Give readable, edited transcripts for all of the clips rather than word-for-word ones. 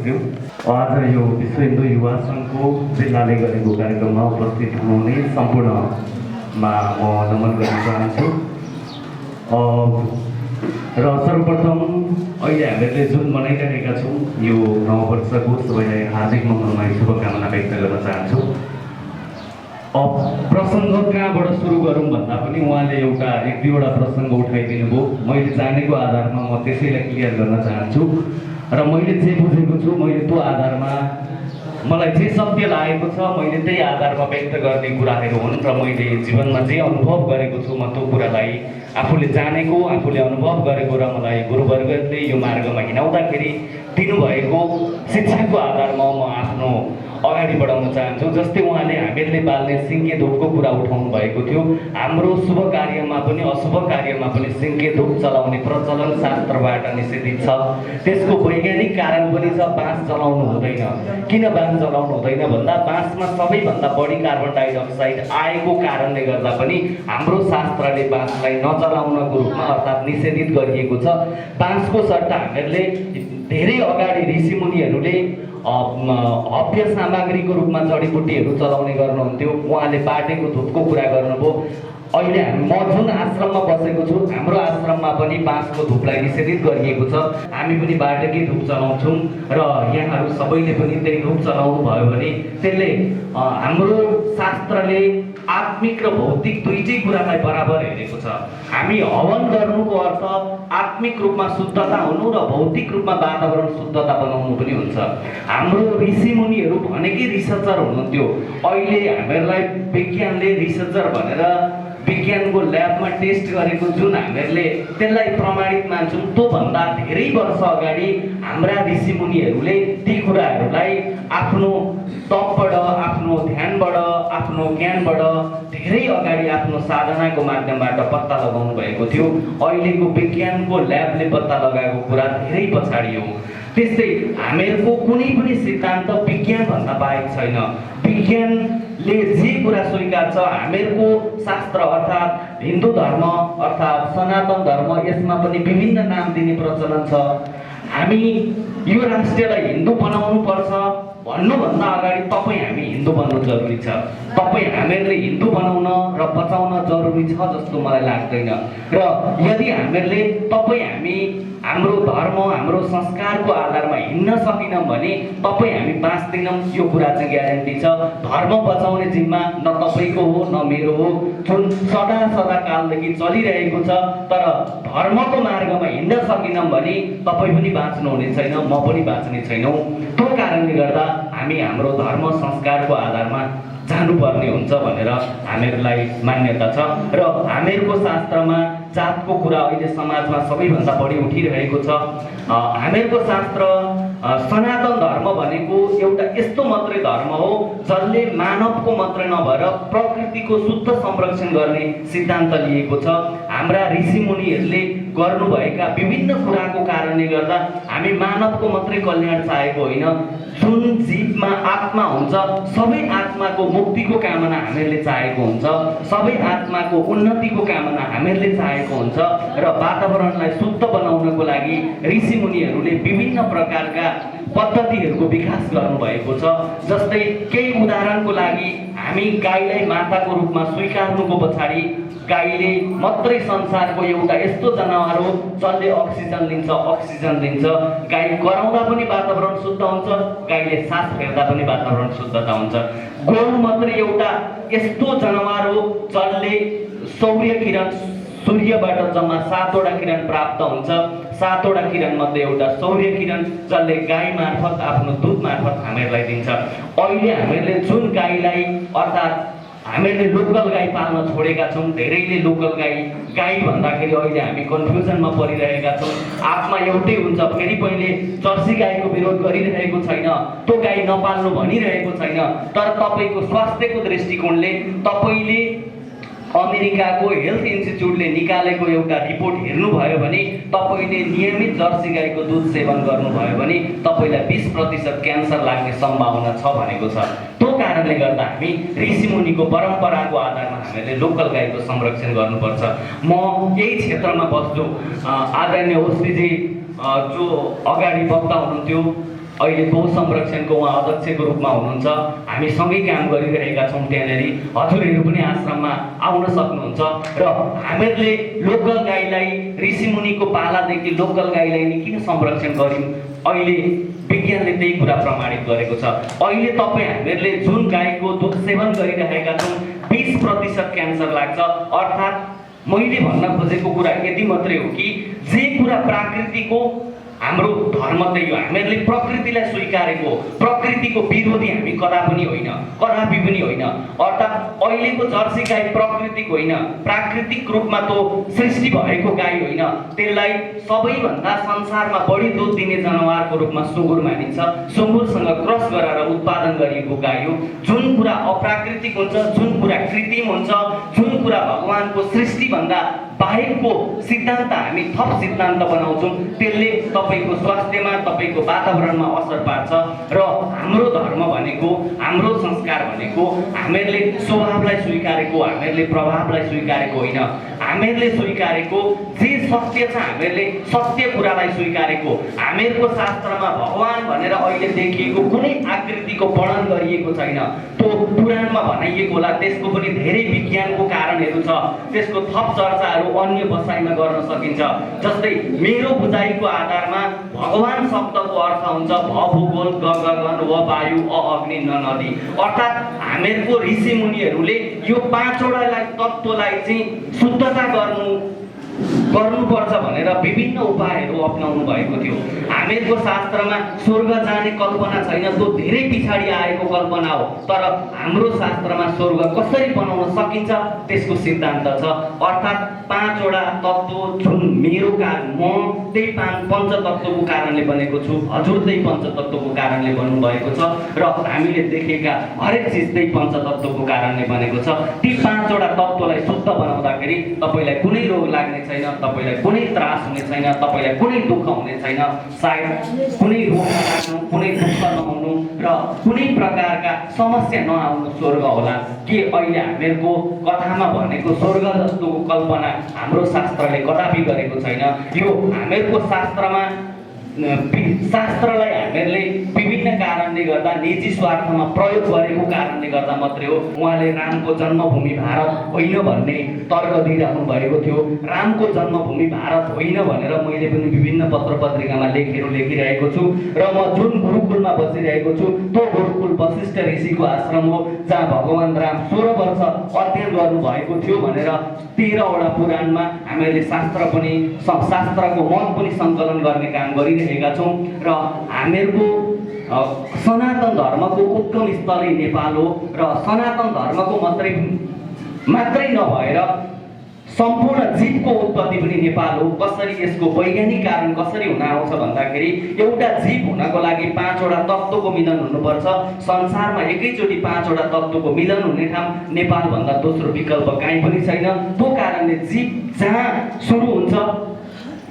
थियो। आज यो विश्व हिन्दू युवा सङ्घको जिल्लाले गरेको कार्यक्रममा उपस्थित हुनुहुने सम्पूर्णमा म नमन गर्न चाहन्छु। र सर्वप्रथम अहिले हामीले जुन मनाइरहेका छौँ यो नव वर्षको सबैलाई हार्दिक मङ्गलमय शुभकामना व्यक्त गर्न चाहन्छु। प्रसङ्ग कहाँबाट सुरु गरौँ भन्दा पनि उहाँले एउटा एक दुईवटा प्रसङ्ग उठाइदिनु भयो। मैले जानेको आधारमा म त्यसैलाई क्लियर गर्न चाहन्छु र मैले जे बुझेको छु मैले त्यो आधारमा मलाई जे सत्य लागेको छ मैले त्यही आधारमा व्यक्त गर्ने कुराहरू हुन् र मैले जीवनमा जे अनुभव गरेको छु म त्यो कुरालाई आफूले जानेको आफूले अनुभव गरेको र मलाई गुरुवर्गले यो मार्गमा हिँडाउँदाखेरि दिनुभएको शिक्षाको आधारमा म आफ्नो अगाडि बढाउन चाहन्छु। जस्तै उहाँले हामीहरूले बाल्ने सिङ्गे धुपको कुरा उठाउनु भएको थियो। हाम्रो शुभ कार्यमा पनि अशुभ कार्यमा पनि सिङ्गे धुप चलाउने प्रचलन शास्त्रबाट निषेधित छ। त्यसको वैज्ञानिक कारण पनि छ। बाँस जलाउनु हुँदैन। किन बाँस जलाउनु हुँदैन भन्दा बाँसमा सबैभन्दा बढी कार्बन डाइअक्साइड आएको कारणले गर्दा पनि हाम्रो शास्त्रले बाँसलाई नजलाउनको रूपमा अर्थात् निषेधित गरिएको छ। बाँसको सट्टा हामीहरूले धेरै अगाडि ऋषिमुनिहरूले हव्य सामग्रीको रूपमा जडीबुटीहरू चलाउने गर्नुहुन्थ्यो। उहाँले बाटेको धुपको कुरा गर्नुभयो। अहिले म जुन आश्रममा बसेको छु हाम्रो आश्रममा पनि बाँसको धुपलाई निषेधित गरिएको छ। हामी पनि बाटेकै धुप चलाउँछौँ र यहाँहरू सबैले पनि त्यही धुप चलाउनु भयो भने त्यसले हाम्रो शास्त्रले आत्मिक र भौतिक दुईटै कुरालाई बराबर हेरेको छ। हामी हवन गर्नुको अर्थ आत्मिक रूपमा शुद्धता हुनु र भौतिक रूपमा वातावरण शुद्धता बनाउनु पनि हुन्छ। हाम्रो ऋषिमुनिहरू भनेकै रिसर्चर हुनुहुन्थ्यो। अहिले हामीहरूलाई विज्ञानले रिसर्चर भनेर विज्ञानको ल्याबमा टेस्ट गरेको जुन हामीहरूले त्यसलाई प्रमाणित मान्छौँ त्योभन्दा धेरै वर्ष अगाडि हाम्रा ऋषिमुनिहरूले ती कुराहरूलाई आफ्नो तपबाट आफ्नो ध्यानबाट आफ्नो ज्ञानबाट धेरै अगाडि आफ्नो साधनाको माध्यमबाट पत्ता लगाउनु भएको थियो। अहिलेको विज्ञानको ल्याबले पत्ता लगाएको कुरा धेरै पछाडि हो। त्यस्तै हामीहरूको कुनै पनि सिद्धान्त विज्ञानभन्दा बाहेक छैन। विज्ञानले जे कुरा स्वीकार छ हामीहरूको शास्त्र अर्थात् हिन्दू धर्म अर्थात् सनातन धर्म यसमा पनि विभिन्न नाम दिने प्रचलन छ। हामी यो राष्ट्रलाई हिन्दू बनाउनु पर्छ भन्नुभन्दा अगाडि तपाईँ हामी हिन्दू बन्नु जरुरी छ। तपाईँ हामीहरूले हिन्दू बनाउन र बचाउन जरुरी छ जस्तो मलाई लाग्दैन। र यदि हामीहरूले तपाईँ हामी हाम्रो धर्म हाम्रो संस्कारको आधारमा हिँड्न सकेनौँ भने तपाईँ हामी बाँच्दैनौँ यो कुरा चाहिँ ग्यारेन्टी छ। धर्म बचाउने जिम्मा न तपाईँको हो न मेरो हो जुन सदा सदा कालदेखि चलिरहेको छ। तर धर्मको मार्गमा हिँड्न सकेनौँ भने तपाईँ पनि बाँच्नुहुने छैन म पनि बाँच्ने छैनौँ। त्यो कारणले गर्दा हामी हाम्रो धर्म संस्कारको आधारमा जानुपर्ने हुन्छ भनेर हामीहरूलाई मान्यता छ। र हामीहरूको शास्त्रमा जातको कुरा अहिले समाजमा सबैभन्दा बढी उठिरहेको छ। हामीहरूको शास्त्र सनातन धर्म भनेको एउटा यस्तो मात्रै धर्म हो जसले मानवको मात्रै नभएर प्रकृतिको शुद्ध संरक्षण गर्ने सिद्धान्त लिएको छ। हाम्रा ऋषिमुनिहरूले गर्नुभएका विभिन्न कुराको कारणले गर्दा हामी मानवको मात्रै कल्याण चाहेको होइन। जुन जीवमा आत्मा हुन्छ सबै आत्माको मुक्तिको कामना हामीहरूले चाहेको हुन्छ। सबै आत्माको उन्नतिको कामना हामीहरूले चाहेको हुन्छ। र वातावरणलाई शुद्ध बनाउनको लागि ऋषिमुनिहरूले विभिन्न प्रकारका पद्धतिहरूको विकास गर्नुभएको छ। जस्तै केही उदाहरणको लागि हामी गाईलाई माताको रूपमा स्वीकार्नुको पछाडि गाईले मात्रै संसारको एउटा यस्तो जनावर हो जसले अक्सिजन लिन्छ अक्सिजन दिन्छ। गाई कराउँदा पनि वातावरण शुद्ध हुन्छ। गाईले सास फेर्दा पनि वातावरण शुद्धता हुन्छ। गौ मात्रै एउटा यस्तो जनावर हो जसले सौर्य किरण सूर्यबाट जम्मा 7वटा किरण प्राप्त हुन्छ। 7वटा किरण मध्ये एउटा सौर्य किरण जसले गाई मार्फत आफ्नो दुध मार्फत हामीहरूलाई दिन्छ। अहिले हामीहरूले जुन गाईलाई अर्थात् हामीहरूले लोकल गाई पाल्न छोडेका छौँ। धेरैले लोकल गाई भन्दाखेरि अहिले हामी कन्फ्युजनमा परिरहेका छौँ। आत्मा एउटै हुन्छ। फेरि पहिले जर्सी गाईको विरोध गरिरहेको छैन। त्यो गाई नपाल्नु भनिरहेको छैन। तर तपाईँको स्वास्थ्यको दृष्टिकोणले तपाईँले अमेरिकाको हेल्थ इन्स्टिच्युटले निकालेको एउटा रिपोर्ट हेर्नुभयो भने तपाईँले नियमित जर्सी गाईको दुध सेवन गर्नुभयो भने तपाईँलाई 20% क्यान्सर लाग्ने सम्भावना छ भनेको छ। त्यो कारणले गर्दा हामी ऋषिमुनिको परम्पराको आधारमा हामीले लोकल गाईको संरक्षण गर्नुपर्छ। म यही क्षेत्रमा बस्छु। आदरणीय ओस्टीजी जो अगाडि वक्ता हुनुहुन्थ्यो अहिले गौ संरक्षणको उहाँ अध्यक्षको रूपमा हुनुहुन्छ। हामी सँगै काम गरिरहेका छौँ त्यहाँनिर। हजुरहरू पनि आश्रममा आउन सक्नुहुन्छ र हामीहरूले लोकल गाईलाई ऋषिमुनिको पालादेखि लोकल गाईलाई नि किन संरक्षण गर्यौँ, अहिले विज्ञानले त्यही कुरा प्रमाणित गरेको छ। अहिले हामीहरूले जुन गाईको दुध सेवन गरिरहेका छौँ 20% क्यान्सर लाग्छ। अर्थात् मैले भन्न खोजेको कुरा यति मात्रै हो कि जे कुरा प्राकृतिको हाम्रो धर्म त्यही हो। हामीहरूले प्रकृतिलाई स्वीकारेको, प्रकृतिको विरोधी हामी कदापि पनि होइन। अर्थात् अहिलेको जर्सी गाई प्राकृतिक होइन, प्राकृतिक रूपमा त्यो सृष्टि भएको गाई होइन। त्यसलाई सबैभन्दा संसारमा बढी दुध दिने जनावरको रूपमा सुँगुर मानिन्छ। सुँगुरसँग क्रस गरेर उत्पादन गरिएको गाई हो। जुन कुरा अप्राकृतिक हुन्छ, जुन कुरा कृत्रिम हुन्छ, जुन कुरा भगवानको सृष्टिभन्दा बाहेकको सिद्धान्त हामी थप सिद्धान्त बनाउँछौँ, त्यसले तपाईँको स्वास्थ्यमा, तपाईँको वातावरणमा असर पार्छ। र हाम्रो धर्म भनेको, हाम्रो संस्कार भनेको हामीहरूले स्वभावलाई स्वीकारेको, हामीहरूले प्रभावलाई स्वीकारेको होइन। हामीहरूले स्वीकारेको जे सत्य छ, हामीहरूले सत्य कुरालाई स्वीकारेको। हामीहरूको शास्त्रमा भगवान भनेर अहिले देखिएको कुनै आकृतिको वर्णन गरिएको छैन। त्यो पुराणमा भनाइएको होला, त्यसको पनि धेरै विज्ञानको कारणहरू छ। त्यसको थप चर्चाहरू अन्य बसाइमा गर्न सकिन्छ। जस्तै मेरो बुझाइको आधारमा भगवान शब्दको अर्थ हुन्छ भूगोल, गगन, व वायु, अग्नि, न नदी। अर्थात् हामीहरूको ऋषिमुनिहरूले यो 5वटा तत्त्वलाई चाहिँ शुद्धता गर्नुपर्छ भनेर विभिन्न उपायहरू अपनाउनु भएको थियो। हामीहरूको शास्त्रमा स्वर्ग जाने कल्पना छैन, त्यो धेरै पछाडि आएको कल्पना हो। तर हाम्रो शास्त्रमा स्वर्ग कसरी बनाउन सकिन्छ त्यसको सिद्धान्त छ। अर्थात् 5वटा तत्त्व जुन मेरो कारण, म त्यही पञ्चतत्त्वको कारणले बनेको छु, हजुर त्यही पञ्चतत्त्वको कारणले बन्नुभएको छ र हामीले देखेका हरेक चिज त्यही पञ्चतत्त्वको कारणले बनेको छ। ती 5वटा तत्त्वलाई शुद्ध बनाउँदाखेरि तपाईँलाई कुनै रोग लाग्ने छैन, तपाईँलाई कुनै त्रास हुने छैन, तपाईँलाई कुनै दुःख हुने छैन। सायद कुनै रोग नलाग्नु, कुनै दुःख नहुनु र कुनै प्रकारका समस्या नआउनु स्वर्ग होला। के अहिले हामीहरूको कथामा भनेको स्वर्ग जस्तोको कल्पना हाम्रो शास्त्रले कदापि गरेको छैन। यो हामीहरूको शास्त्रलाई हामीहरूले विभिन्न कारणले गर्दा निजी स्वार्थमा प्रयोग गरेको कारणले गर्दा मात्रै हो। उहाँले रामको जन्मभूमि भारत होइन भन्ने तर्क दिइरहनु भएको थियो। रामको जन्मभूमि भारत होइन भनेर मैले पनि विभिन्न पत्र पत्रिकामा लेखिरहेको छु र म जुन गुरुकुलमा बसिरहेको छु त्यो गुरुकुल वशिष्ठ ऋषिको आश्रम हो, जहाँ भगवान राम 16 वर्ष अध्ययन गर्नुभएको थियो भनेर 13वटा पुराणमा हामीले शास्त्रको मत पनि सङ्कलन गर्ने काम गरिरहेका छौँ। र हामीहरूको सनातन धर्मको उद्गम स्थलै नेपाल हो र सनातन धर्मको मात्रै नभएर सम्पूर्ण जीवको उत्पत्ति पनि नेपाल हो। कसरी यसको वैज्ञानिक कारण कसरी हुन आउँछ भन्दाखेरि एउटा जीव हुनको लागि 5वटा तत्त्वको मिलन हुनुपर्छ। संसारमा एकैचोटि 5वटा तत्त्वको मिलन हुने ठाउँ नेपाल भन्दा दोस्रो विकल्प कहीँ पनि छैन। त्यो कारणले जीव जहाँ सुरु हुन्छ,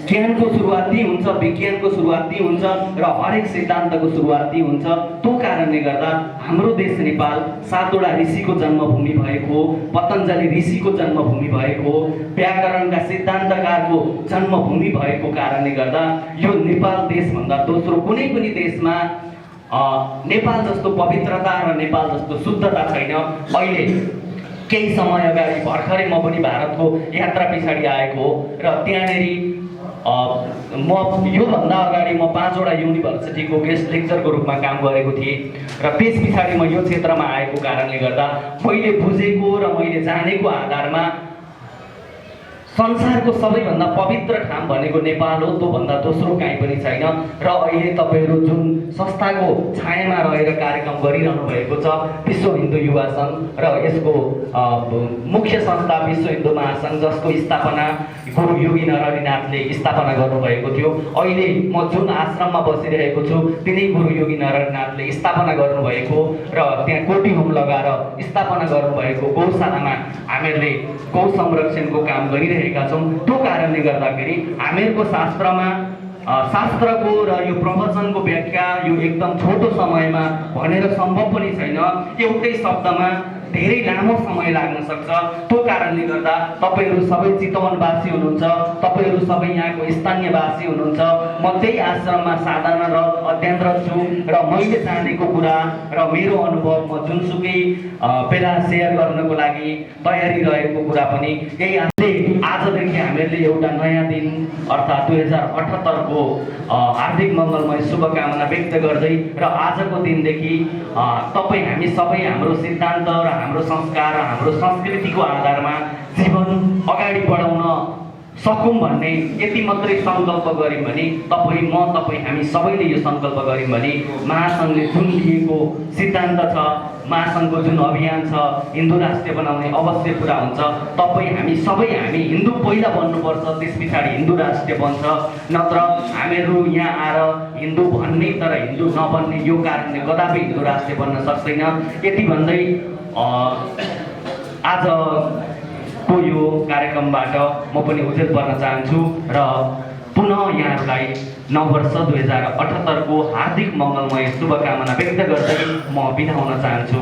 ज्ञानको सुरुवात त्यही हुन्छ, विज्ञानको सुरुवात त्यही हुन्छ र हरेक सिद्धान्तको सुरुवात त्यही हुन्छ। त्यो कारणले गर्दा हाम्रो देश नेपाल 7वटा ऋषिको जन्मभूमि भएको, पतञ्जलि ऋषिको जन्मभूमि भएको, व्याकरणका सिद्धान्तकारको जन्मभूमि भएको कारणले गर्दा यो नेपाल देशभन्दा दोस्रो कुनै पनि देशमा नेपाल जस्तो पवित्रता र नेपाल जस्तो शुद्धता छैन। अहिले केही समय अगाडि भर्खरै म पनि भारतको यात्रा पछाडि आएको हो र त्यहाँनिर म योभन्दा अगाडि 5वटा युनिभर्सिटीको गेस्ट लेक्चरको रूपमा काम गरेको थिएँ र त्यस पछाडि म यो क्षेत्रमा आएको कारणले गर्दा मैले बुझेको र मैले जानेको आधारमा संसारको सबैभन्दा पवित्र ठाउँ भनेको नेपाल हो। त्योभन्दा दोस्रो कहीँ पनि छैन। र अहिले तपाईँहरू जुन संस्थाको छायामा रहेर कार्यक्रम गरिरहनु भएको छ विश्व हिन्दू युवा सङ्घ र यसको मुख्य संस्था विश्व हिन्दू महासङ्घ, जसको स्थापना गुरु योगी नरहरिनाथले स्थापना गर्नुभएको थियो। अहिले म जुन आश्रममा बसिरहेको छु तिनै गुरु योगी नरहरिनाथले स्थापना गर्नुभएको र त्यहाँ कोटी होम लगाएर स्थापना गर्नुभएको गौशालामा हामीहरूले गौ संरक्षणको काम गरिरहेका छौँ। त्यो कारणले गर्दाखेरि हामीहरूको शास्त्रको र यो प्रवचनको व्याख्या यो एकदम छोटो समयमा भनेर सम्भव पनि छैन। एउटै शब्दमा धेरै लामो समय लाग्न सक्छ। त्यो कारणले गर्दा तपाईँहरू सबै चितवनवासी हुनुहुन्छ, तपाईँहरू सबै यहाँको स्थानीयवासी हुनुहुन्छ। म त्यही आश्रममा साधारणरत अध्ययनरत छु र मैले जानेको कुरा र मेरो अनुभव म जुनसुकै बेला सेयर गर्नको लागि तयारी रहेको कुरा पनि यही आजदेखि हामीहरूले एउटा नयाँ दिन अर्थात् 2078 को हार्दिक मङ्गलमय शुभकामना व्यक्त गर्दै र आजको दिनदेखि तपाईँ हामी सबै हाम्रो सिद्धान्त र हाम्रो संस्कार र हाम्रो संस्कृतिको आधारमा जीवन अगाडि बढाउन सकौँ भन्ने यति मात्रै सङ्कल्प गऱ्यौँ भने तपाईँ हामी सबैले यो सङ्कल्प गऱ्यौँ भने महासङ्घले जुन लिएको सिद्धान्त छ, महासङ्घको जुन अभियान छ हिन्दू राष्ट्र बनाउने अवश्य पुरा हुन्छ। हामी हिन्दू पहिला बन्नुपर्छ, त्यस पछाडि हिन्दू राष्ट्र बन्छ। नत्र हामीहरू यहाँ आएर हिन्दू भन्ने तर हिन्दू नबन्ने यो कारणले कदापि हिन्दू राष्ट्र बन्न सक्दैन। यति भन्दै आजको यो कार्यक्रमबाट म पनि उजेल पर्न चाहन्छु र पुनः यहाँहरूलाई नववर्ष 2078 को हार्दिक मङ्गलमय शुभकामना व्यक्त गर्दै म बिदा हुन चाहन्छु।